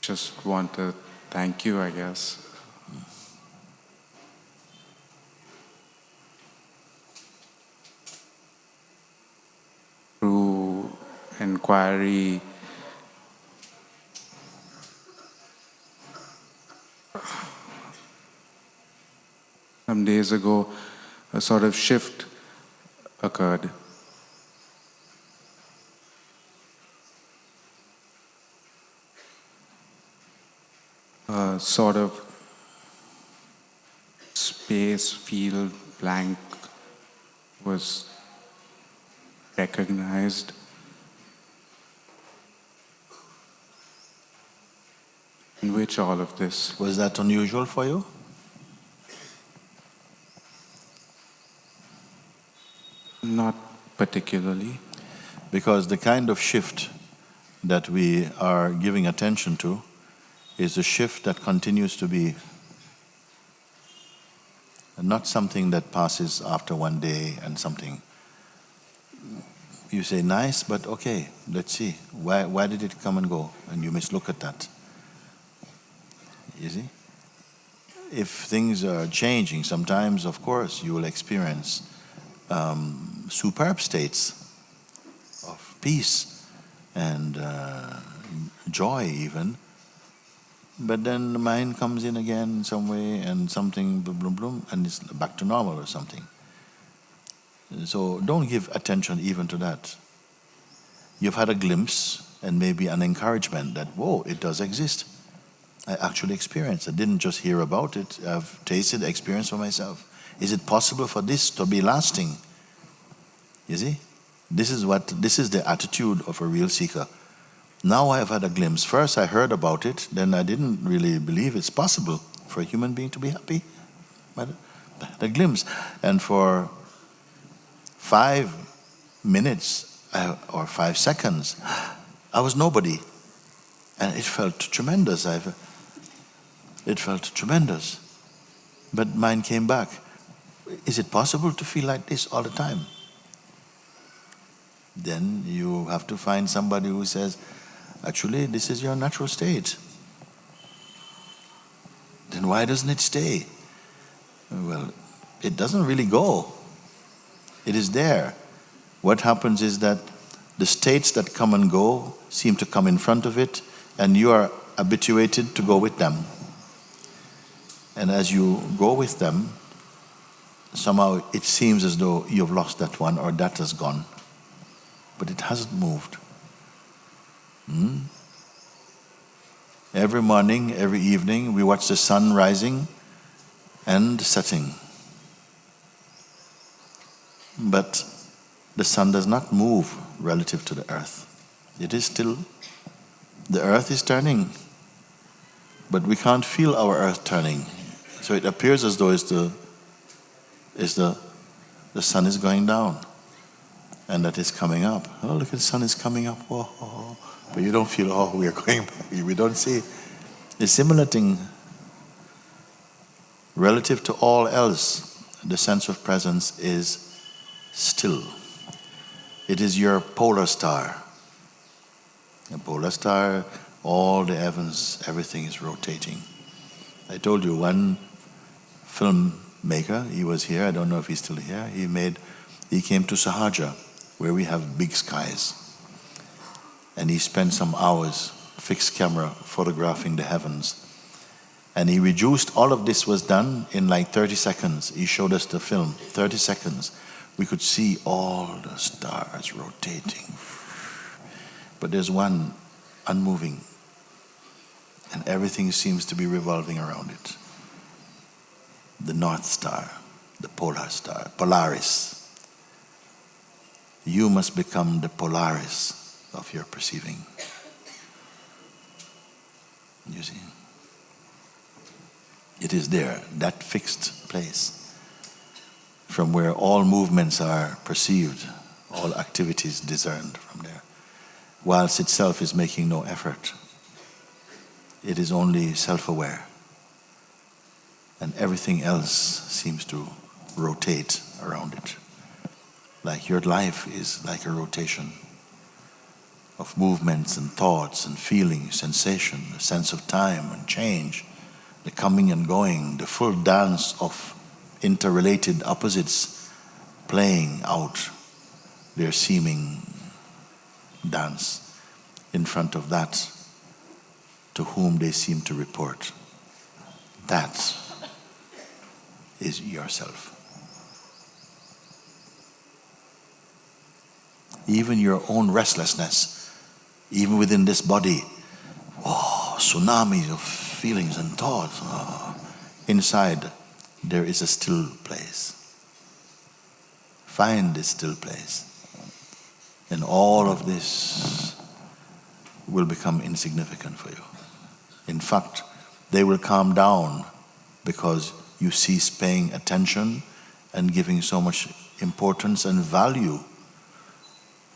just want to thank you, I guess. Through inquiry, some days ago, a sort of shift occurred. A sort of space, field, blank was recognized. In which all of this. Was that unusual for you? Not particularly. Because the kind of shift that we are giving attention to is a shift that continues to be not something that passes after one day and something. You say, nice, but okay, let's see. Why did it come and go? And you must look at that. You see? If things are changing, sometimes, of course, you will experience superb states of peace and joy even. But then the mind comes in again in some way and something, boom, boom, boom, and it's back to normal or something. So don't give attention even to that. You've had a glimpse and maybe an encouragement that, whoa, it does exist. I actually experienced it. I didn't just hear about it. I've tasted the experience for myself. Is it possible for this to be lasting? You see? This is the attitude of a real seeker. Now I have had a glimpse. First I heard about it, then I didn't really believe it's possible for a human being to be happy. But the glimpse. And for 5 minutes or 5 seconds, I was nobody. And it felt tremendous. It felt tremendous. But mine came back. Is it possible to feel like this all the time? Then you have to find somebody who says, actually, this is your natural state. Then why doesn't it stay? Well, it doesn't really go. It is there. What happens is that the states that come and go seem to come in front of it, and you are habituated to go with them. And as you go with them, somehow it seems as though you've lost that one or that has gone. But it hasn't moved. Every morning, every evening, we watch the sun rising and setting. But the sun does not move relative to the earth. It is still, the earth is turning, but we can't feel our earth turning. So it appears as though the sun is going down and that it's coming up. Oh, look, the sun is coming up. Oh. But you don't feel, oh, we are going back. We don't see. The similar thing, relative to all else, the sense of presence is still. It is your polar star. A polar star, all the heavens, everything is rotating. I told you one filmmaker, he was here, I don't know if he's still here, he came to Sahaja, where we have big skies. And he spent some hours, fixed camera, photographing the heavens. And he reduced, all of this was done in like 30 seconds. He showed us the film, 30 seconds. We could see all the stars rotating. But there's one unmoving. And everything seems to be revolving around it. The North Star, the Polar Star, Polaris. You must become the Polaris of your perceiving. You see? It is there, that fixed place, from where all movements are perceived, all activities discerned from there, whilst itself is making no effort. It is only self-aware. And everything else seems to rotate around it. Like your life is like a rotation. of movements and thoughts and feelings, sensation, the sense of time and change, the coming and going, the full dance of interrelated opposites playing out their seeming dance in front of that to whom they seem to report. That is yourself. Even your own restlessness, even within this body, tsunamis of feelings and thoughts. Inside, there is a still place. Find this still place. And all of this will become insignificant for you. In fact, they will calm down because you cease paying attention and giving so much importance and value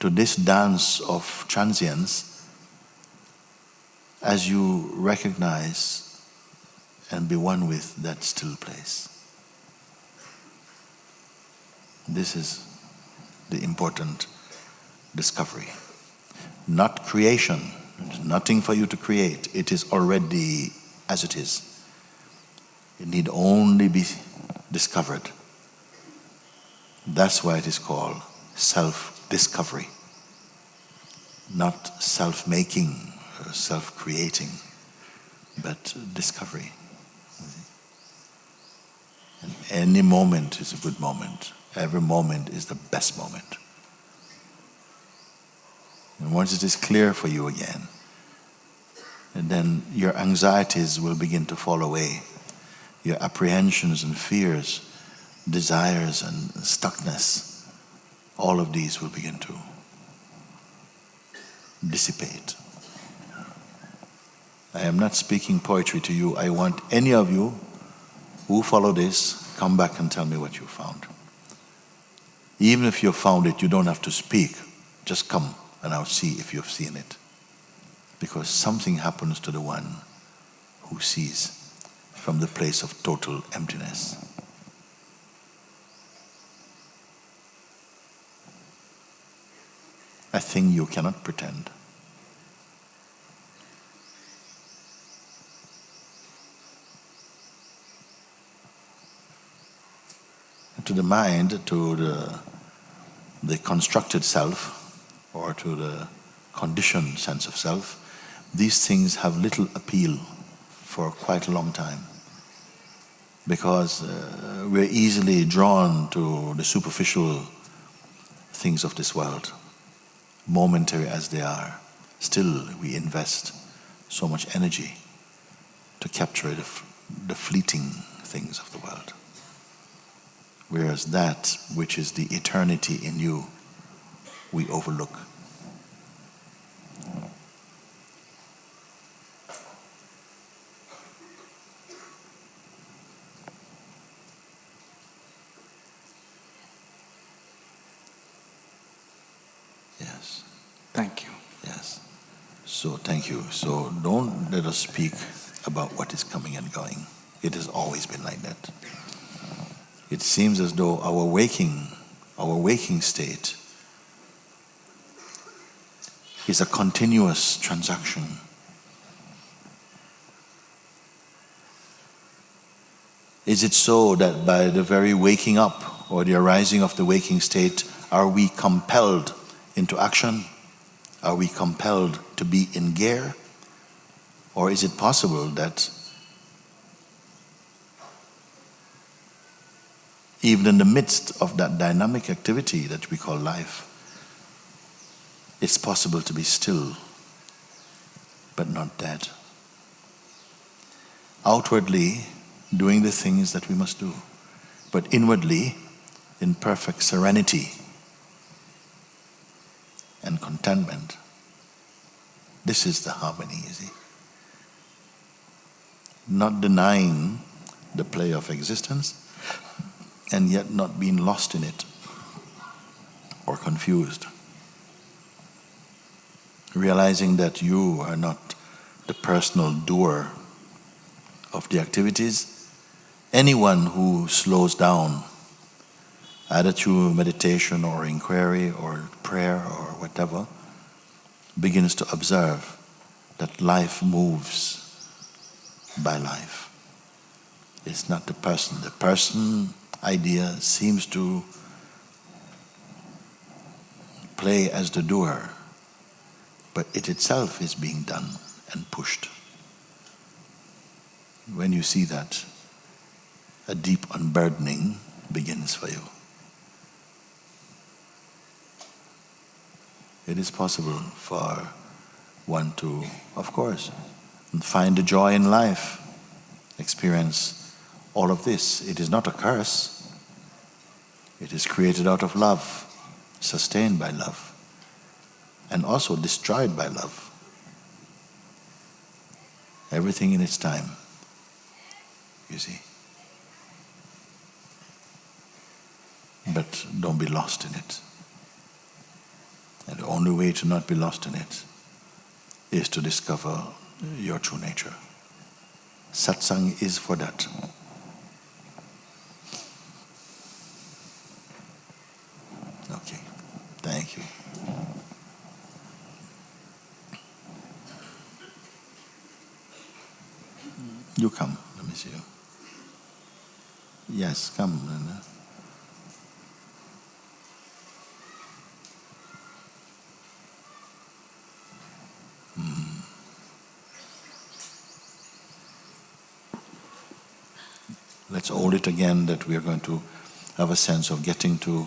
to this dance of transience as you recognize and be one with that still place. This is the important discovery. Not creation. There's nothing for you to create. It is already as it is. It need only be discovered. That's why it is called self-discovery. Not self-making or self-creating, but discovery. And any moment is a good moment. Every moment is the best moment. And once it is clear for you again, and then your anxieties will begin to fall away. Your apprehensions and fears, desires and stuckness, all of these will begin to dissipate. I am not speaking poetry to you. I want any of you who follow this, come back and tell me what you found. Even if you found it, you don't have to speak. Just come and I'll see if you've seen it. Because something happens to the one who sees from the place of total emptiness. A thing you cannot pretend. To the mind, to the constructed self, or to the conditioned sense of self, these things have little appeal for quite a long time. Because we're easily drawn to the superficial things of this world, momentary as they are. Still, we invest so much energy to capture the fleeting things of the world. Whereas that which is the eternity in you, we overlook. Yes. Thank you. Yes. So thank you. So don't let us speak about what is coming and going. It has always been like that. It seems as though our waking state is a continuous transaction. Is it so that by the very waking up or the arising of the waking state, are we compelled into action? Are we compelled to be in gear? Or is it possible that even in the midst of that dynamic activity that we call life, it's possible to be still, but not dead? Outwardly, doing the things that we must do, but inwardly, in perfect serenity and contentment. This is the harmony, you see. Not denying the play of existence, and yet not being lost in it or confused. Realizing that you are not the personal doer of the activities. Anyone who slows down, either through meditation or inquiry or prayer or whatever, begins to observe that life moves by life. It's not the person. The person idea seems to play as the doer, but it itself is being done and pushed. When you see that, a deep unburdening begins for you. It is possible for one to, of course, find the joy in life, experience all of this. It is not a curse. It is created out of love, sustained by love, and also destroyed by love. Everything in its time, you see. But don't be lost in it. And the only way to not be lost in it is to discover your true nature. Satsang is for that. Okay, thank you. You come, let me see you. Yes, come. Let's hold it again that we are going to have a sense of getting to